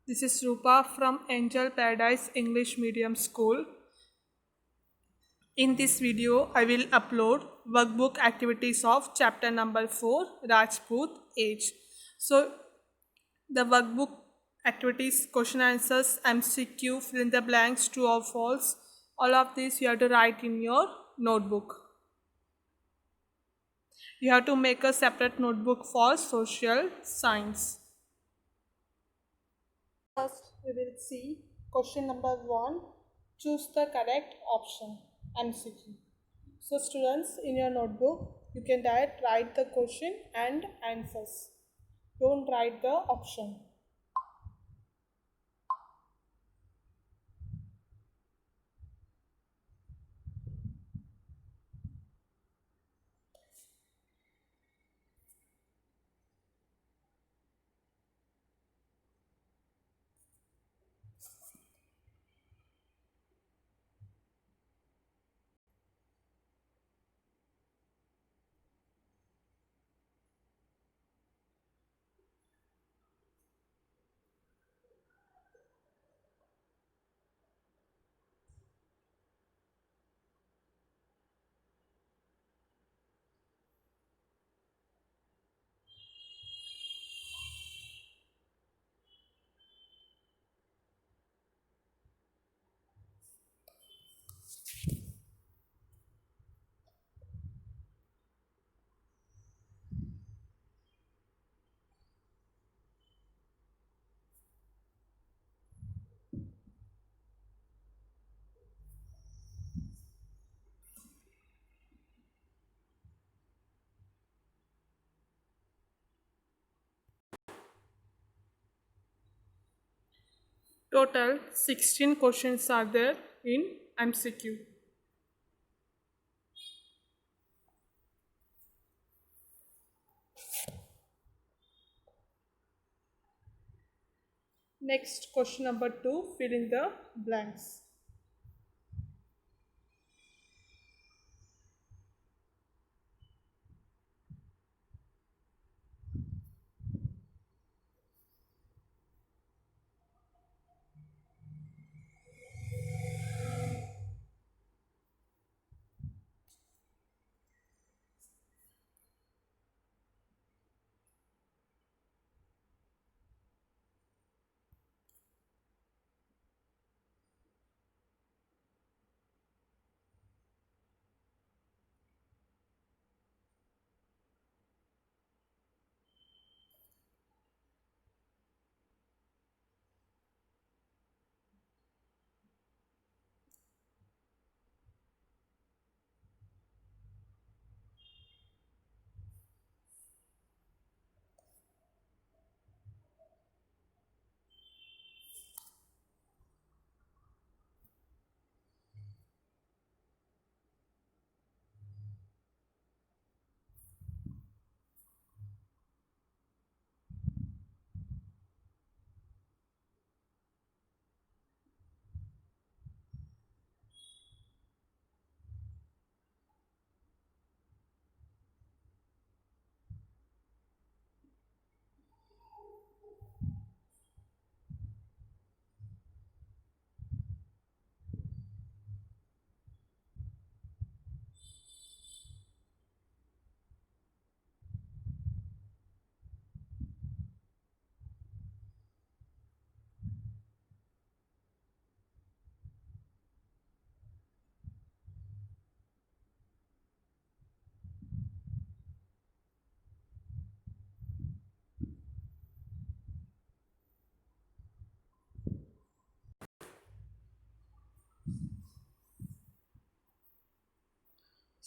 This is Rupa from Angel Paradise English Medium School. In this video, I will upload workbook activities of chapter number 4, Rajput Age. So, the workbook activities, question answers, MCQ, fill in the blanks, true or false, all of these you have to write in your notebook. You have to make a separate notebook for social science. First, we will see question number 1. Choose the correct option. MCQ. So, students, in your notebook, you can write the question and answers. Don't write the option. Total 16 questions are there in MCQ. Next, question number 2, fill in the blanks.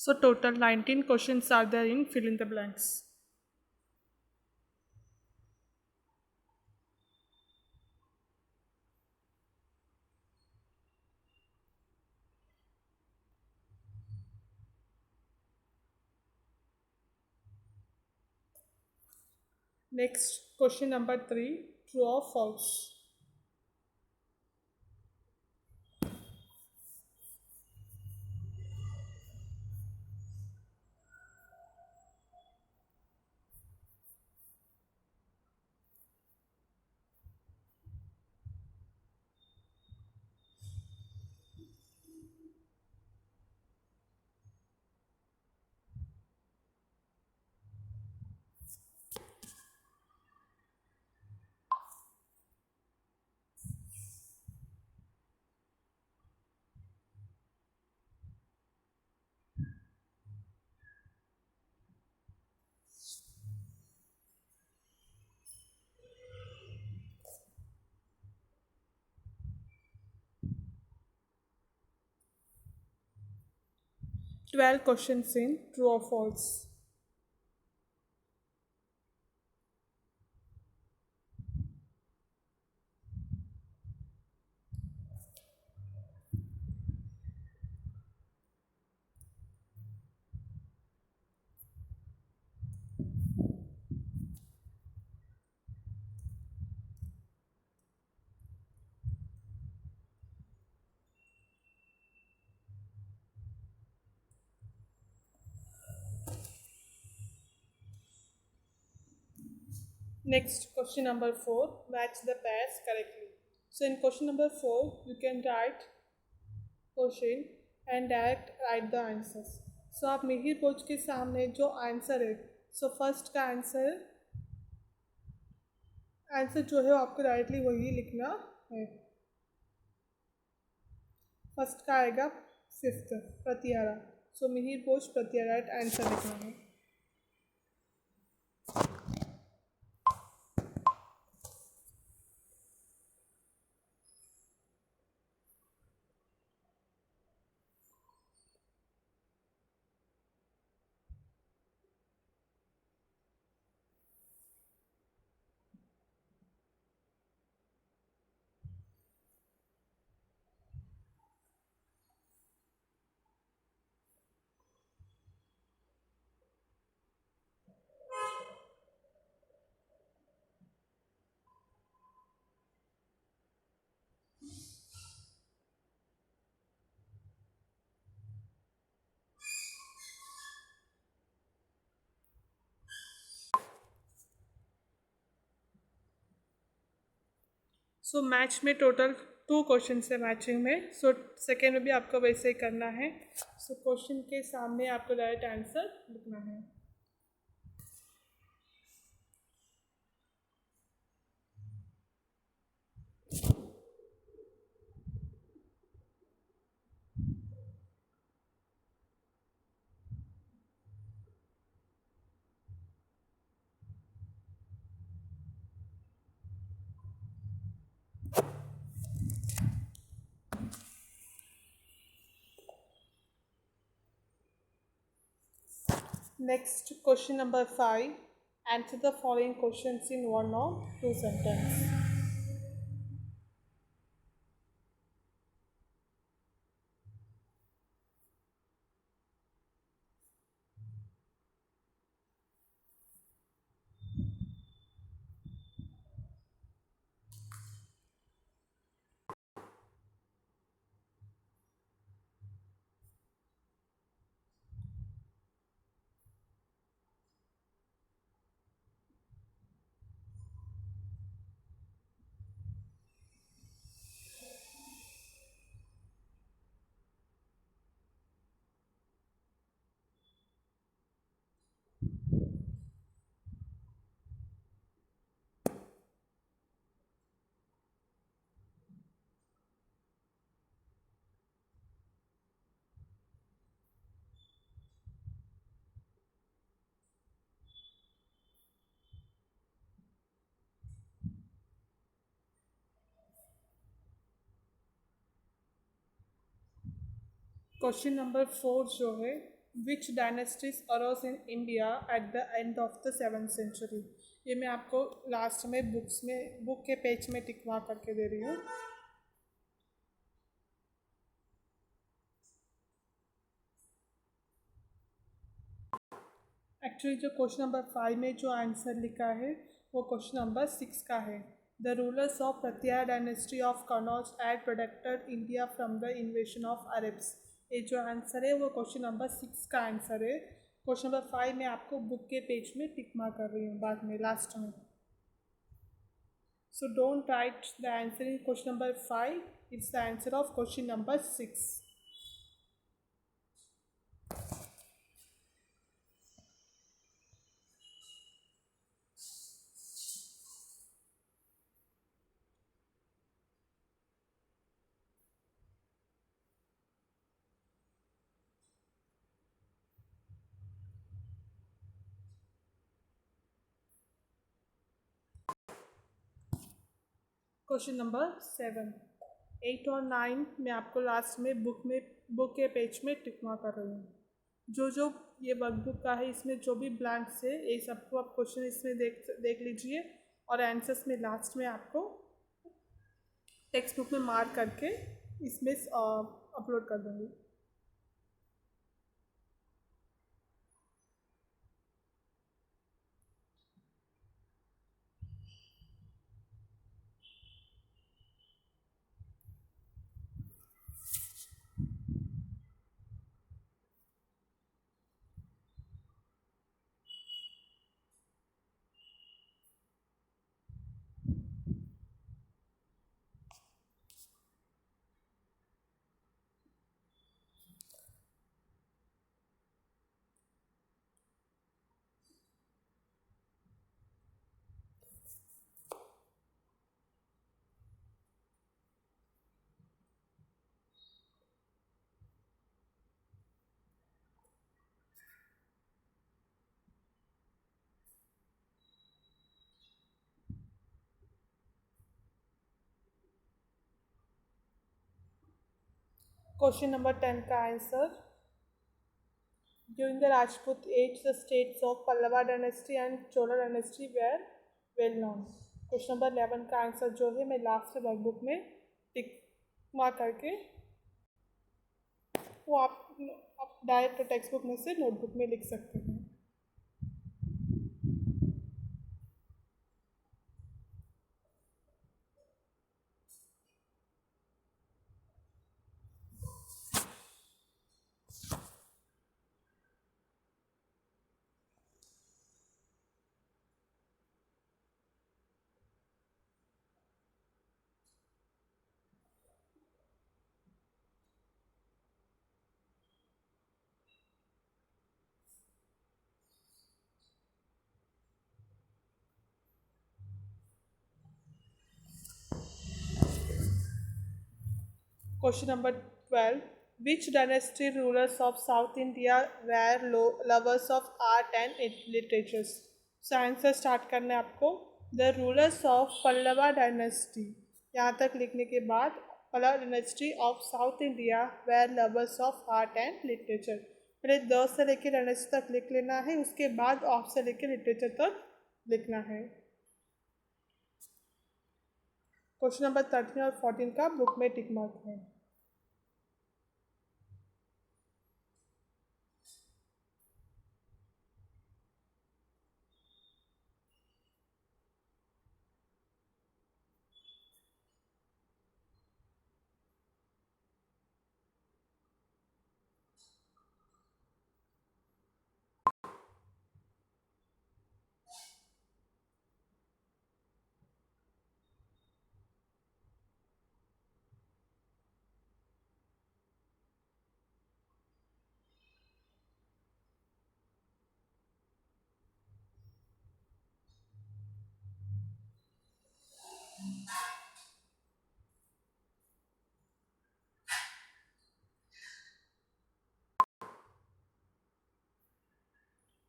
So, total 19 questions are there in fill in the blanks. Next, question number 3, true or false. 12 questions in true or false. Next, question number 4, match the pairs correctly. So in question number 4, you can write question and direct write the answers. So आप मिहिर बोझ के सामने जो answer है, so first का answer जो है वो आपको डायरेक्टली वही लिखना है. फर्स्ट का आएगा फिफ्थ प्रत्यारा. सो मिहिर बोझ प्रत्यारा आंसर लिखना है. सो मैच में टोटल 2 क्वेश्चन है मैचिंग में. सो सेकेंड में भी आपको वैसे ही करना है. सो क्वेश्चन के सामने आपको डायरेक्ट आंसर लिखना है. Next, question number 5. Answer the following questions in 1 or 2 sentences. Question number 4 जो है, which dynasties arose in India at the end of the 7th century. ये मैं आपको लास्ट में बुक के पेज में टिकवा करके दे रही हूँ. एक्चुअली जो क्वेश्चन नंबर 5 में जो आंसर लिखा है वो क्वेश्चन नंबर 6 का है. The rulers of Pratihara dynasty of Kannauj had protected India from the invasion of Arabs. ये जो आंसर है वो क्वेश्चन नंबर 6 का आंसर है. क्वेश्चन नंबर 5 मैं आपको बुक के पेज में टिक मार्क कर रही हूँ बाद में लास्ट में. So don't write the answer in question number 5. It's the answer of question number 6. Question number 7, 8 और 9 मैं आपको लास्ट में बुक के पेज में टिक मार्क कर रही हूँ. जो ये वर्कबुक का है इसमें जो भी ब्लैंक्स है ये सबको आप क्वेश्चन इसमें देख लीजिए और आंसर्स में लास्ट में आपको टेक्स्ट बुक में मार्क करके इसमें अपलोड कर दूँगी। क्वेश्चन नंबर 10 का answer, during the Rajput age the states of Pallava dynasty and Chola dynasty were well known. Question number 11 का आंसर जो है मैं लास्ट वर्कबुक में टिक मार्क करके वो आप डायरेक्ट टेक्स्ट बुक में से नोटबुक में लिख सकते हैं। Question number 12. Which dynasty rulers of South India were lovers of art and literatures? So answer start करना है आपको। The rulers of Pallava dynasty, यहाँ तक लिखने के बाद Pallava dynasty of south India were lovers of art and literature. पहले the से लेकर डायनेस्टी तक लिख लेना है, उसके बाद ऑफ से लेकर लिटरेचर तक लिखना है। क्वेश्चन नंबर 13 और 14 का बुक में टिक मार्क है।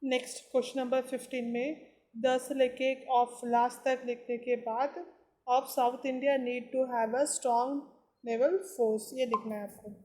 नेक्स्ट क्वेश्चन नंबर 15 में 10 से लेके ऑफ लास्ट तक लिखने के बाद of south India need to have a strong naval force, ये लिखना है आपको।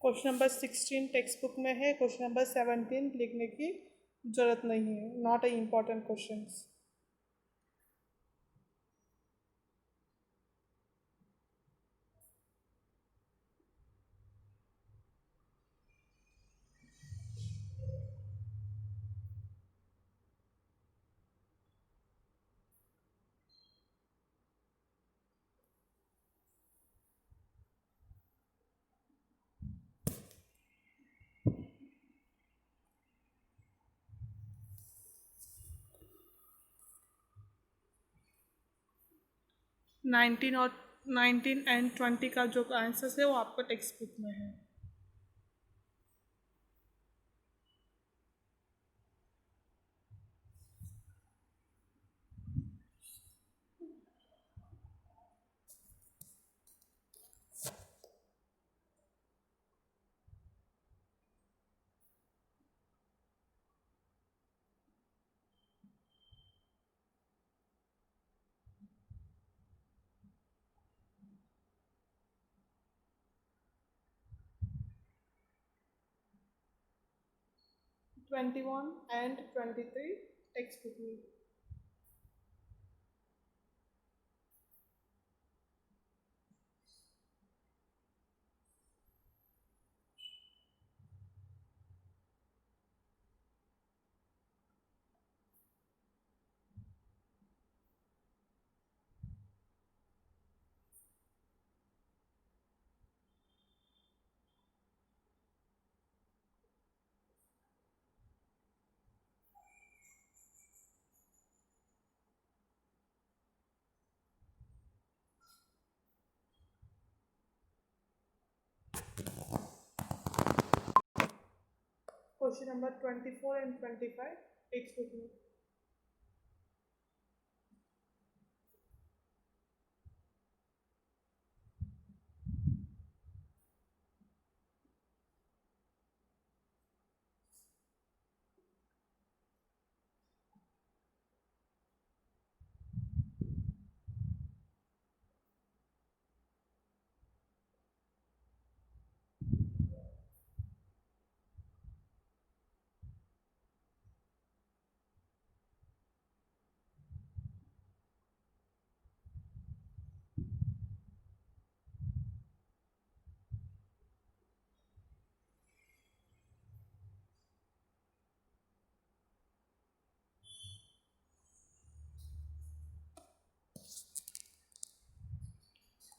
क्वेश्चन नंबर 16 टेक्स्ट बुक में है, क्वेश्चन नंबर 17 लिखने की जरूरत नहीं है, नॉट अ इम्पॉर्टेंट क्वेश्चन। और 19 एंड 20 का जो आंसर है वो आपका टेक्स्ट बुक में है। 21 and 23 textbook में. Question number 24 and 25 textbook में.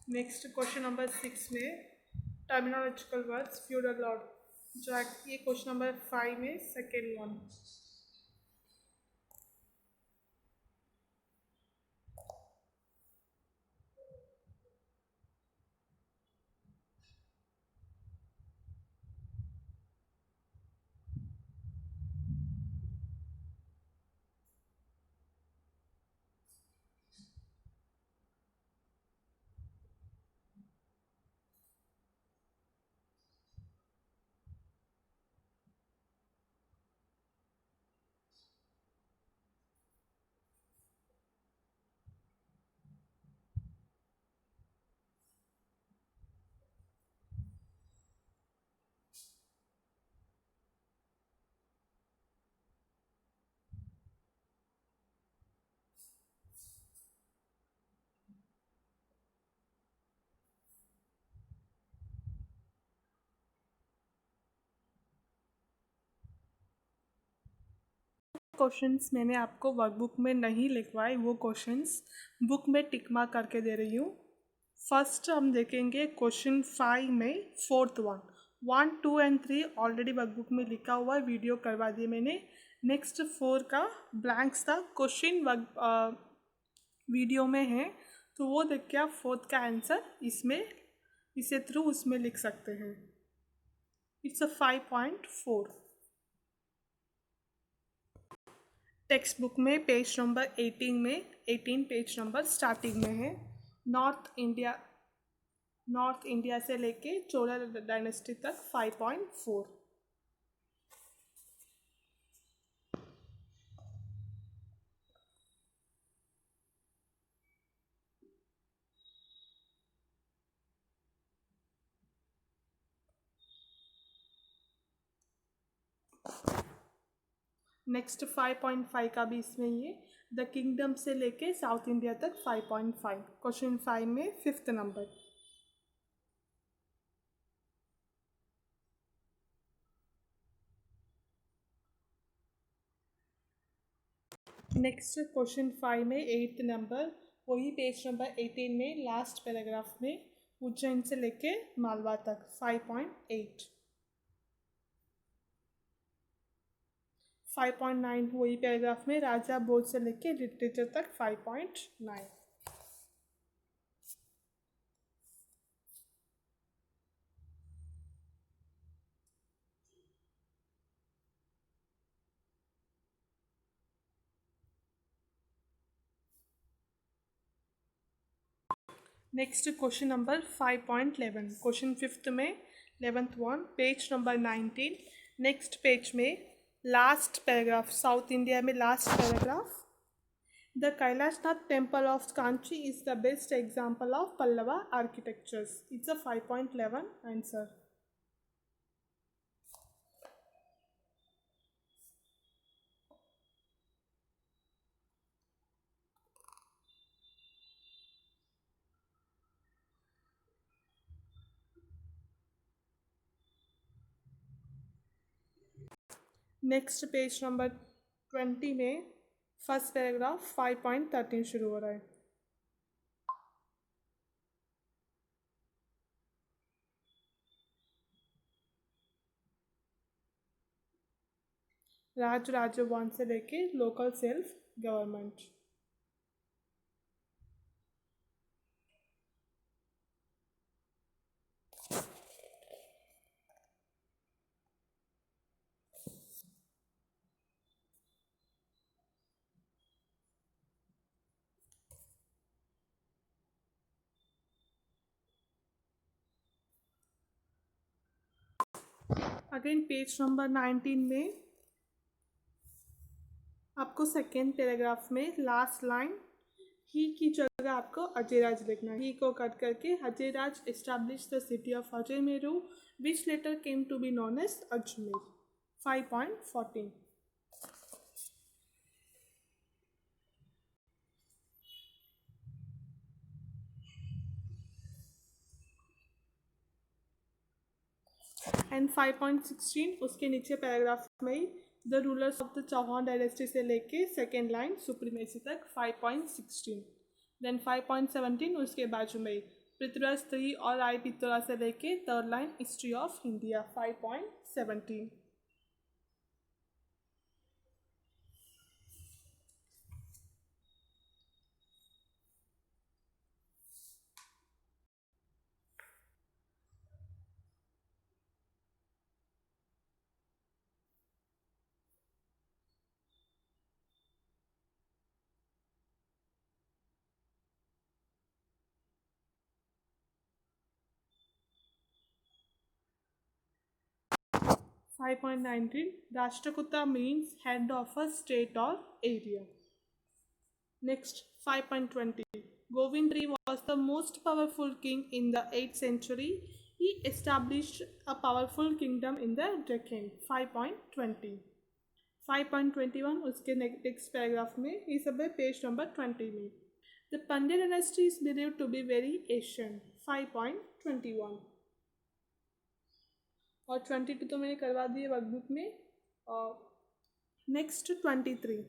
नेक्स्ट क्वेश्चन नंबर 6 में टर्मिनोलॉजिकल वर्ड्स फ्यूडल लॉर्ड, जो ये क्वेश्चन नंबर 5 में सेकेंड वन. क्वेश्चंस मैंने आपको वर्कबुक में नहीं लिखवाए, वो क्वेश्चंस बुक में टिक मार्क करके दे रही हूँ. फर्स्ट हम देखेंगे क्वेश्चन 5 में fourth one. 1, 2 and 3 already workbook में लिखा हुआ है, वीडियो करवा दिए मैंने. नेक्स्ट 4 का ब्लैंक्स था, क्वेश्चन वीडियो में है, तो वो देख के आप फोर्थ का आंसर इसमें इसे थ्रू उसमें लिख सकते हैं. It's a 5.4. टेक्स्ट बुक में पेज नंबर 18 में 18 पेज नंबर स्टार्टिंग में है. नॉर्थ इंडिया से लेके चोला डायनेस्टी तक 5.4. नेक्स्ट 5.5 का भी इसमें ये द किंगडम से लेके साउथ इंडिया तक 5.5. क्वेश्चन 5 में फिफ्थ नंबर. नेक्स्ट क्वेश्चन 5 में 8th नंबर, वही पेज नंबर 18 में लास्ट पैराग्राफ में उज्जैन से लेके मालवा तक 5.8. 5.9 वही पैराग्राफ में राजा बोध से लेके लिटरेचर तक 5.9. Next question number 5.11. Question fifth में 11th one, page number 19. Next page में लास्ट पैराग्राफ, साउथ इंडिया में last paragraph. The Kailashnath temple of Kanchi is the best example of Pallava architectures. It's a 5.11 answer. Next page number 20 में first paragraph 5.13 शुरू हो रहा है। राज्य one से लेके local self government. Again page number 19 में आपको सेकेंड पैराग्राफ में लास्ट लाइन ही की जगह आपको अजयराज लिखना है। ही को कट करके Ajayraj establish the city of Ajayameru which later came to be known as Ajmer. 5.14 and 5.16 उसके नीचे पैराग्राफ में ही the rulers of the Chauhan dynasty से लेके सेकेंड लाइन सुप्रीमेसी तक 5.16। देन 5.17 उसके बाजू में पृथ्वीराज 3 और आई पित्तौरा से लेके third line history of India 5.17। Five point 19 Rashtrakuta means head of a state or area. Next 5.20 Govindri was the most powerful king in the 8th century. He established a powerful kingdom in the Deccan. 5.20 5.21 उसके next paragraph में ये सब है page number 20 में। The Pandya dynasty is believed to be very ancient. 5.21 और 22 तो मैंने करवा दिए वर्कबुक में। नेक्स्ट 23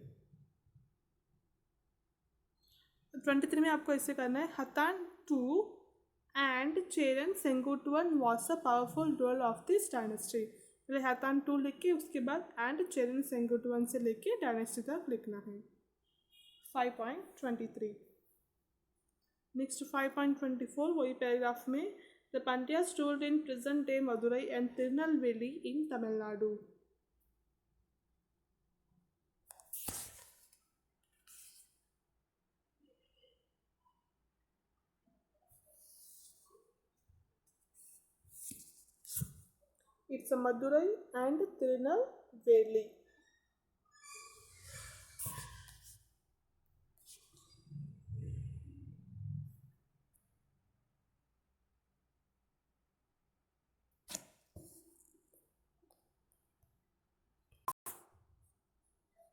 में आपको ऐसे करना है Athan two and Cheran Senguttuvan was a powerful ruler of this dynasty. पहले हतान टू लिख के उसके बाद एंड चेरन सेंगुटुवन से लेके डायनेस्टी तक लिखना है। 5.23 नेक्स्ट 5.24 वही पैराग्राफ में The Pandyas ruled in present-day Madurai and Tirunelveli in Tamil Nadu. It's a Madurai and Tirunelveli.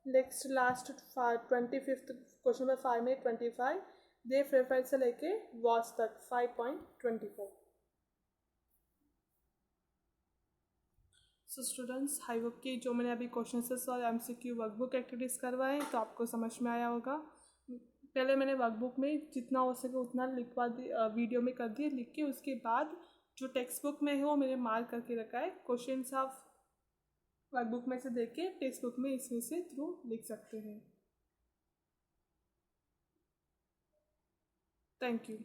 Next last 25th question number 5 में 25 देव रेफर से लेके वॉस तक 5.24। सो स्टूडेंट्स आई होप कि जो मैंने अभी क्वेश्चन और एमसीक्यू वर्कबुक एक्टिविटीज़ करवाए तो आपको समझ में आया होगा। पहले मैंने वर्कबुक में जितना हो सके उतना लिखवा दी, वीडियो में कर दिए लिख के। उसके बाद जो टेक्स्ट बुक में है वो मैंने मार्क करके रखा है। क्वेश्चंस आप वर्कबुक में से देख के टेक्स्ट बुक में इसमें से थ्रू लिख सकते हैं। Thank you.